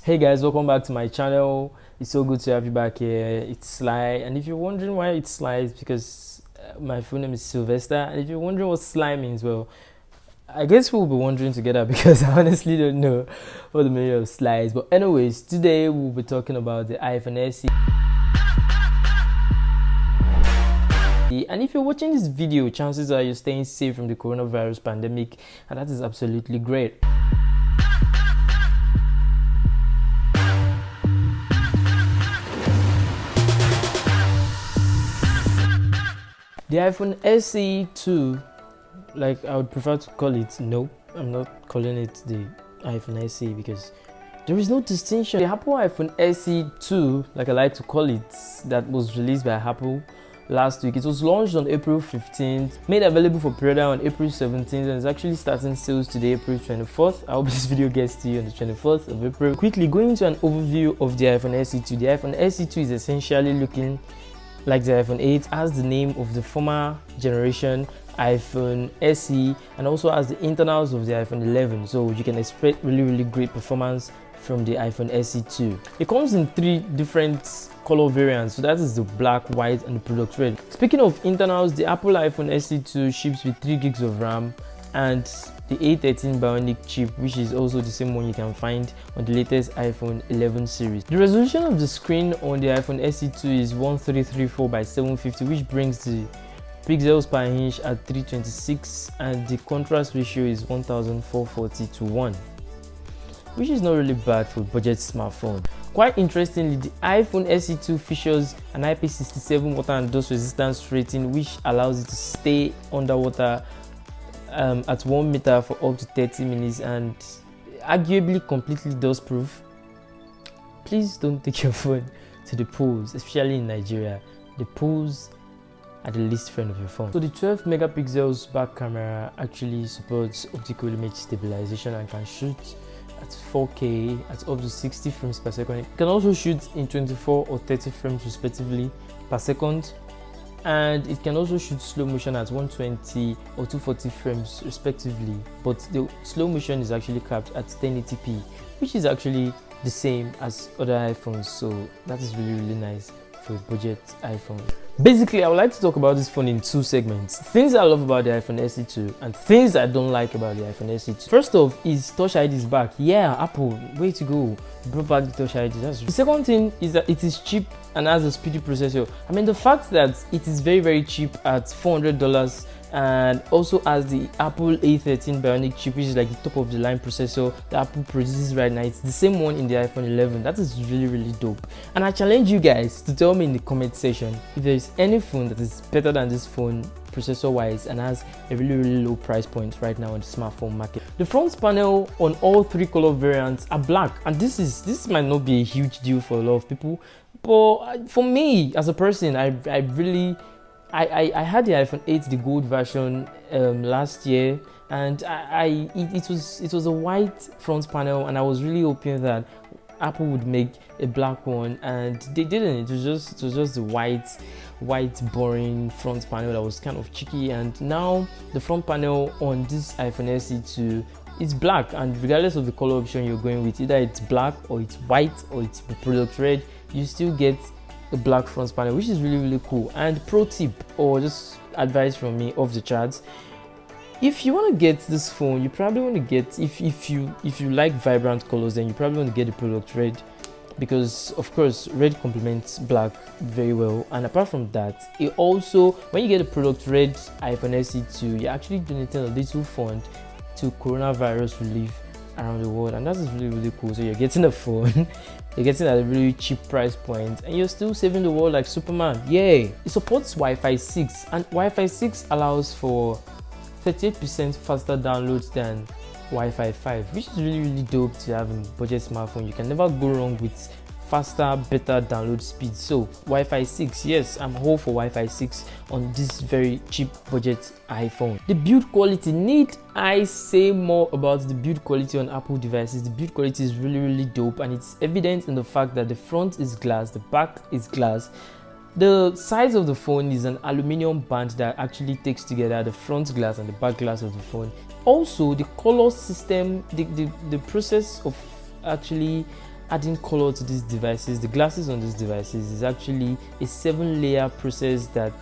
Hey guys, welcome back to my channel. It's so good to have you back here. It's Sly, and if you're wondering why it's Sly, it's because my full name is Sylvester. And if you're wondering what Sly means, well, I guess we'll be wondering together because I honestly don't know what the meaning of Sly is. But anyways, today we'll be talking about the iPhone SE. And if you're watching this video, chances are you're staying safe from the coronavirus pandemic, and that is absolutely great. The iPhone SE 2, like I would prefer to call it, no, I'm not calling it the iPhone SE because there is no distinction. The Apple iPhone SE 2, like I like to call it, that was released by Apple last week. It was launched on April 15th, made available for pre-order on April 17th, and it's actually starting sales today, April 24th. I hope this video gets to you on the 24th of April. Quickly going into an overview of the iPhone SE 2. The iPhone SE 2 is essentially looking like the iPhone 8, has the name of the former generation iPhone SE, and also has the internals of the iPhone 11, so you can expect really great performance from the iPhone SE 2. It comes in 3 different color variants, so that is the black, white, and the product red. Speaking of internals, the Apple iPhone SE 2 ships with 3 gigs of RAM and the A13 Bionic chip, which is also the same one you can find on the latest iPhone 11 series. The resolution of the screen on the iPhone SE 2 is 1334 by 750, which brings the pixels per inch at 326, and the contrast ratio is 1440 to 1, which is not really bad for a budget smartphone. Quite interestingly, the iPhone SE 2 features an IP67 water and dust resistance rating, which allows it to stay underwater at 1 meter for up to 30 minutes and arguably completely dust proof. Please don't take your phone to the pools, especially in Nigeria. The pools are the least friend of your phone. So the 12 megapixels back camera actually supports optical image stabilization and can shoot at 4K at up to 60 frames per second. It can also shoot in 24 or 30 frames respectively per second, and it can also shoot slow motion at 120 or 240 frames respectively, but the slow motion is actually capped at 1080p, which is actually the same as other iPhones, so that is really nice for a budget iPhone. Basically, I would like to talk about this phone in 2 segments: things I love about the iPhone SE 2 and things I don't like about the iPhone SE 2. First off is Touch ID is back. Yeah, Apple, way to go, brought back the Touch ID. The second thing is that it is cheap and has a speedy processor. I mean, the fact that it is very cheap at $400 and also has the Apple A13 Bionic chip, which is like the top of the line processor that Apple produces right now. It's the same one in the iPhone 11. That is really dope. And I challenge you guys to tell me in the comment section if there is any phone that is better than this phone processor wise and has a really low price point right now in the smartphone market. The front panel on all 3 color variants are black, and this might not be a huge deal for a lot of people, but for me as a person, I had the iPhone 8, the gold version, last year, and it was a white front panel, and I was really hoping that Apple would make a black one, and they didn't. It was just the white boring front panel that was kind of cheeky. And now the front panel on this iPhone SE 2 is black, and regardless of the color option you're going with, either it's black or it's white or it's product red, you still get a black front panel, which is really cool. And pro tip, or just advice from me off the charts: if you want to get this phone, you probably want to get, if you like vibrant colors, then you probably want to get the product red, because of course red complements black very well. And apart from that, it also, when you get a product red iPhone SE 2, you're actually donating a little fund to coronavirus relief around the world, and that is really cool. So you're getting a phone you're getting at a really cheap price point, and you're still saving the world like Superman. Yay! It supports Wi-Fi 6, and Wi-Fi 6 allows for 38% faster downloads than Wi-Fi 5, which is really dope to have in budget smartphone. You can never go wrong with faster, better download speed. So Wi-Fi 6, yes, I'm all for Wi-Fi 6 on this very cheap budget iPhone. The build quality, need I say more about the build quality on Apple devices? The build quality is really dope, and it's evident in the fact that the front is glass, the back is glass. The size of the phone is an aluminum band that actually takes together the front glass and the back glass of the phone. Also, the color system, the process of actually adding color to these devices, the glasses on these devices, is actually a 7-layer process that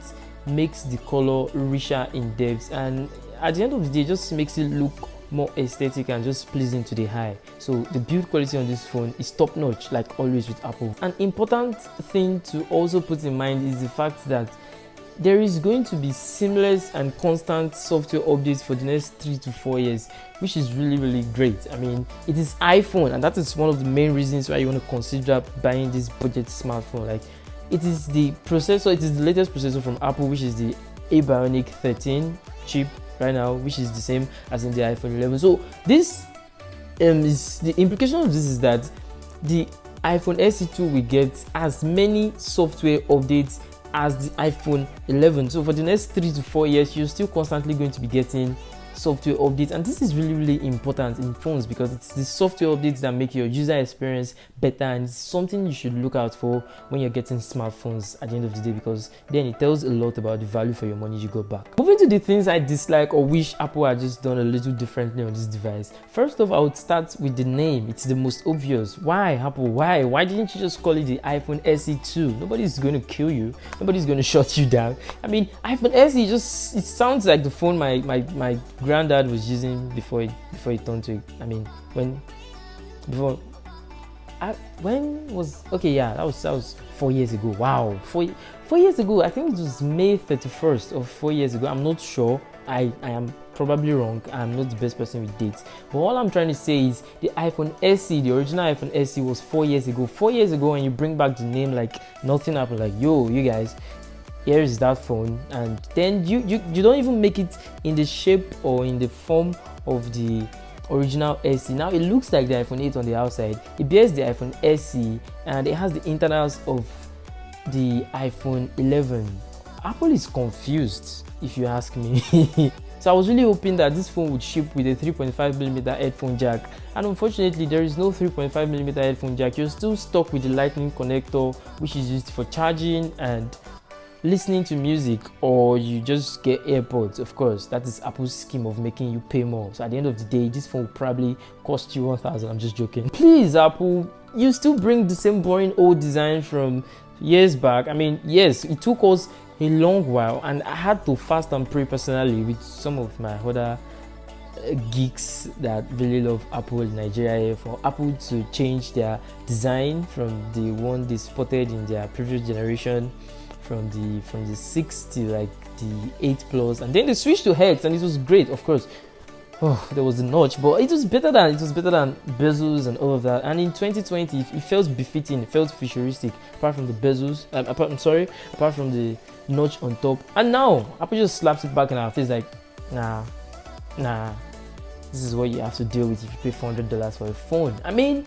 makes the color richer in depth, and at the end of the day, just makes it look more aesthetic and just pleasing to the eye. So the build quality on this phone is top notch, like always with Apple. An important thing to also put in mind is the fact that there is going to be seamless and constant software updates for the next 3 to 4 years, which is really great. I mean, it is iPhone, and that is one of the main reasons why you want to consider buying this budget smartphone. Like, it is the processor, it is the latest processor from Apple, which is the Bionic 13 chip right now, which is the same as in the iPhone 11. So this is the implication of this, is that the iPhone SE2 will get as many software updates as the iPhone 11. So for the next 3 to 4 years, you're still constantly going to be getting software updates, and this is really important in phones, because it's the software updates that make your user experience better, and it's something you should look out for when you're getting smartphones at the end of the day, because then it tells a lot about the value for your money you got back. Moving to the things I dislike or wish Apple had just done a little differently on this device. First off, I would start with the name. It's the most obvious. Why, Apple? Why didn't you just call it the iPhone SE2? Nobody's going to kill you. Nobody's going to shut you down. I mean, iPhone SE just, it sounds like the phone my granddad was using before he turned to, I mean, when was, okay, yeah, that was 4 years ago. Wow, 4 years ago. I think it was May 31st of 4 years ago. I'm not sure. I am probably wrong. I'm not the best person with dates, but all I'm trying to say is the iPhone SE, the original iPhone SE, was 4 years ago. 4 years ago, and you bring back the name like nothing happened. Like, yo, you guys, here is that phone, and then you don't even make it in the shape or in the form of the original SE. Now it looks like the iPhone 8 on the outside. It bears the iPhone SE, and it has the internals of the iPhone 11. Apple is confused, if you ask me. So I was really hoping that this phone would ship with a 3.5mm headphone jack, and unfortunately there is no 3.5mm headphone jack. You're still stuck with the lightning connector, which is used for charging and listening to music, or you just get AirPods. Of course, that is Apple's scheme of making you pay more. So at the end of the day, this phone will probably cost you 1,000. I'm just joking. Please, Apple, you still bring the same boring old design from years back. I mean, yes, it took us a long while, and I had to fast and pray personally with some of my other geeks that really love Apple in Nigeria for Apple to change their design from the one they spotted in their previous generation, from the 6 to like the 8 Plus, and then they switched to Hex, and it was great. Of course, oh, there was a notch, but it was better than bezels and all of that. And in 2020, it felt befitting, it felt futuristic. Apart from the bezels, apart from the notch on top. And now Apple just slaps it back in our face like, nah, this is what you have to deal with if you pay $400 for a phone. I mean,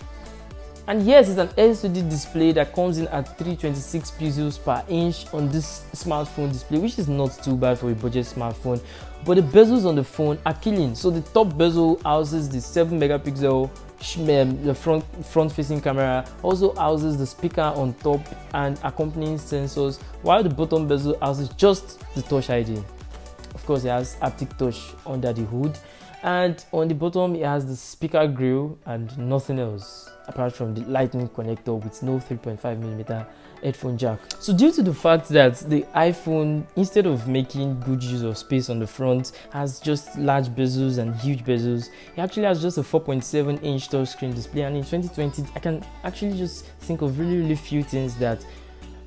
and yes, it's an LCD display that comes in at 326 pixels per inch on this smartphone display, which is not too bad for a budget smartphone. But the bezels on the phone are killing. So the top bezel houses the 7 megapixel the front-facing camera, also houses the speaker on top and accompanying sensors, while the bottom bezel houses just the Touch ID. Of course, it has haptic touch under the hood, and on the bottom it has the speaker grill and nothing else apart from the lightning connector with no 3.5mm headphone jack. So due to the fact that the iPhone, instead of making good use of space on the front, has just large bezels and huge bezels, it actually has just a 4.7-inch touchscreen display. And in 2020, I can actually just think of really few things that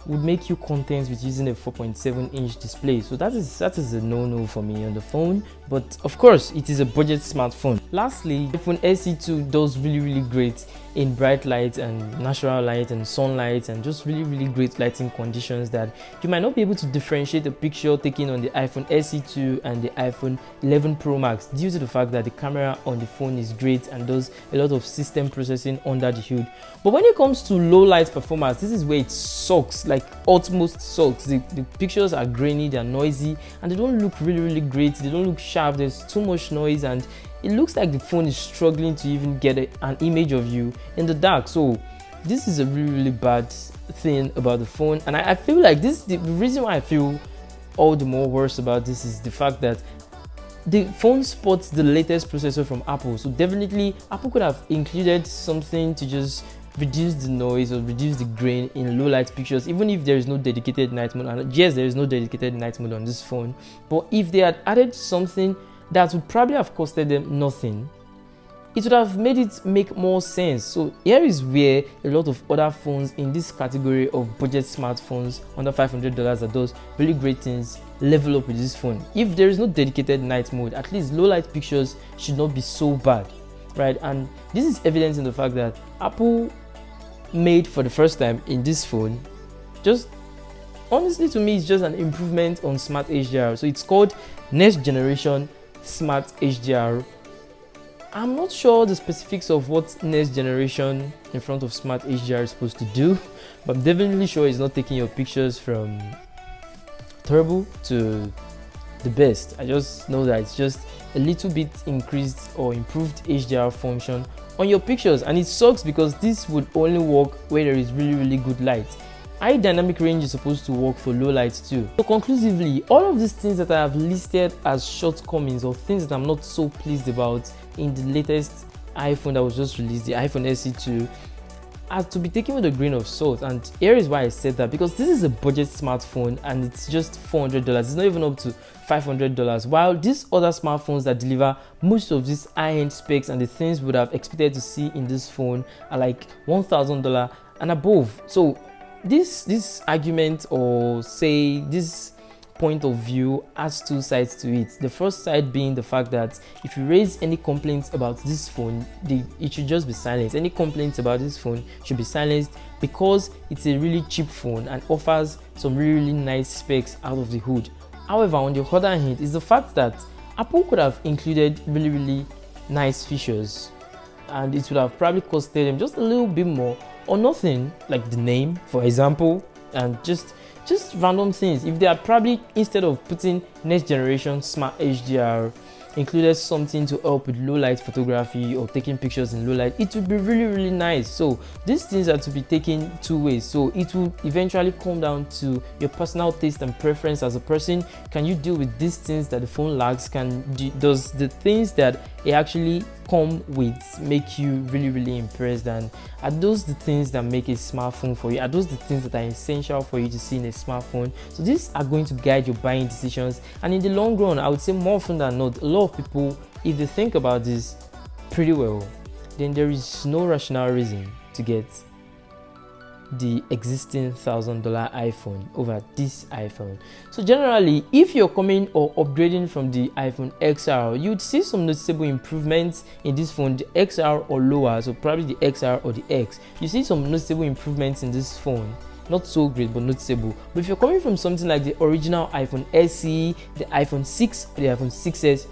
would make you content with using a 4.7-inch display. So that is a no-no for me on the phone, but of course it is a budget smartphone. Lastly, iPhone SE2 does really great in bright light and natural light and sunlight, and just really great lighting conditions that you might not be able to differentiate a picture taken on the iPhone SE2 and the iPhone 11 Pro Max, due to the fact that the camera on the phone is great and does a lot of system processing under the hood. But when it comes to low light performance, this is where it sucks, like utmost sucks. The pictures are grainy, they're noisy, and they don't look really great. They don't look sharp. There's too much noise, and it looks like the phone is struggling to even get an image of you in the dark. So this is a really bad thing about the phone, and I feel like the reason why I feel all the more worse about this is the fact that the phone sports the latest processor from Apple. So definitely Apple could have included something to just reduce the noise or reduce the grain in low light pictures, even if there is no dedicated night mode. And yes, there is no dedicated night mode on this phone, but if they had added something that would probably have costed them nothing, it would have made it make more sense. So here is where a lot of other phones in this category of budget smartphones under $500 that does really great things level up with this phone. If there is no dedicated night mode, at least low light pictures should not be so bad, right? And this is evident in the fact that Apple made for the first time in this phone, just honestly to me, it's just an improvement on Smart HDR. So it's called next generation Smart HDR. I'm not sure the specifics of what next generation in front of Smart HDR is supposed to do, but I'm definitely sure it's not taking your pictures from terrible to the best. I just know that it's just a little bit increased or improved HDR function on your pictures, and it sucks because this would only work where there is really good light. High dynamic range is supposed to work for low light too. So conclusively, all of these things that I have listed as shortcomings or things that I'm not so pleased about in the latest iPhone that was just released, the iPhone SE2, are to be taken with a grain of salt. And here is why I said that, because this is a budget smartphone and it's just $400. It's not even up to $500, while these other smartphones that deliver most of these high-end specs and the things we would have expected to see in this phone are like $1,000 and above. So this argument, or say this point of view, has two sides to it. The first side being the fact that if you raise any complaints about this phone, it should just be silenced. Any complaints about this phone should be silenced because it's a really cheap phone and offers some really nice specs out of the hood. However, on the other hand, is the fact that Apple could have included really nice features and it would have probably costed them just a little bit more or nothing, like the name, for example, and just random things. If they had probably, instead of putting next generation Smart HDR, included something to help with low light photography or taking pictures in low light, it would be really nice. So these things are to be taken two ways. So it will eventually come down to your personal taste and preference as a person. Can you deal with these things that the phone lacks? Does the things that it actually come with make you really impressed? And are those the things that make a smartphone for you? Are those the things that are essential for you to see in a smartphone? So these are going to guide your buying decisions, and in the long run, I would say more often than not, a lot of people, if they think about this pretty well, then there is no rational reason to get the existing $1,000 iPhone over this iPhone. So generally, if you're coming or upgrading from the iPhone XR, you'd see some noticeable improvements in this phone, the XR or lower, so probably the XR or the X. You see some noticeable improvements in this phone. Not so great, but noticeable. But if you're coming from something like the original iPhone SE, the iPhone 6, or the iPhone 6s,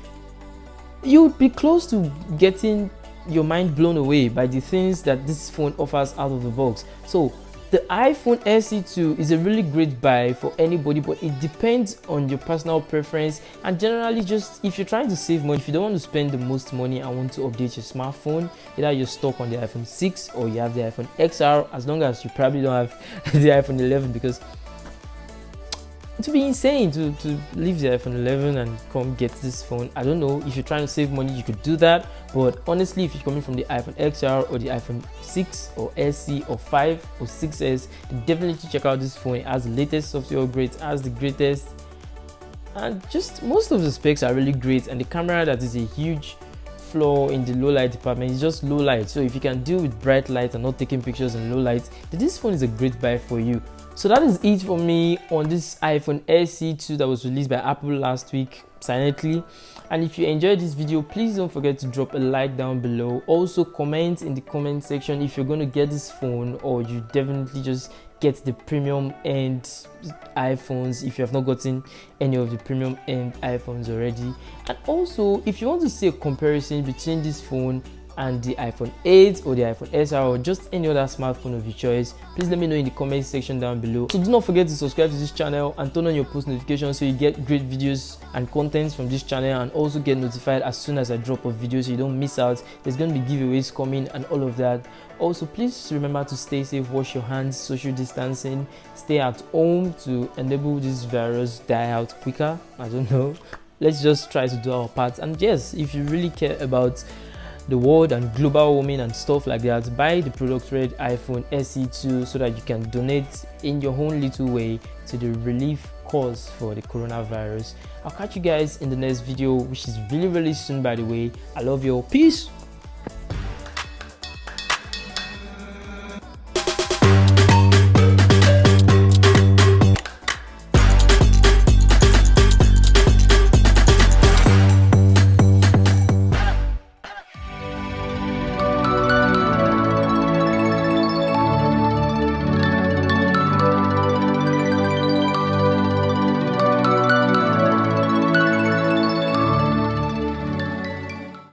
you would be close to getting your mind blown away by the things that this phone offers out of the box. So the iPhone SE2 is a really great buy for anybody, but it depends on your personal preference. And generally, just if you're trying to save money, if you don't want to spend the most money and want to update your smartphone, either you're stuck on the iPhone 6 or you have the iPhone XR, as long as you probably don't have the iPhone 11, because it would be insane to leave the iPhone 11 and come get this phone. I don't know, if you're trying to save money, you could do that, but honestly, if you're coming from the iPhone XR or the iPhone 6 or SE or 5 or 6s, definitely check out this phone. It has the latest software upgrades, has the greatest, and just most of the specs are really great. And the camera, that is a huge flaw in the low light department, is just low light. So if you can deal with bright light and not taking pictures in low light, then this phone is a great buy for you. So that is it for me on this iPhone SE2 that was released by Apple last week, silently. And if you enjoyed this video, please don't forget to drop a like down below. Also comment in the comment section if you're going to get this phone, or you definitely just get the premium end iPhones if you have not gotten any of the premium end iPhones already. And also, if you want to see a comparison between this phone and the iPhone 8 or the iPhone SR or just any other smartphone of your choice, please let me know in the comment section down below. So do not forget to subscribe to this channel and turn on your post notifications so you get great videos and contents from this channel, and also get notified as soon as I drop a video so you don't miss out. There's going to be giveaways coming and all of that. Also, please remember to stay safe, wash your hands, social distancing, stay at home to enable this virus die out quicker. I don't know, let's just try to do our part. And yes, if you really care about the world and global warming and stuff like that, buy the product red iPhone SE2 so that you can donate in your own little way to the relief cause for the coronavirus. I'll catch you guys in the next video, which is really soon, by the way. I love you all. Peace.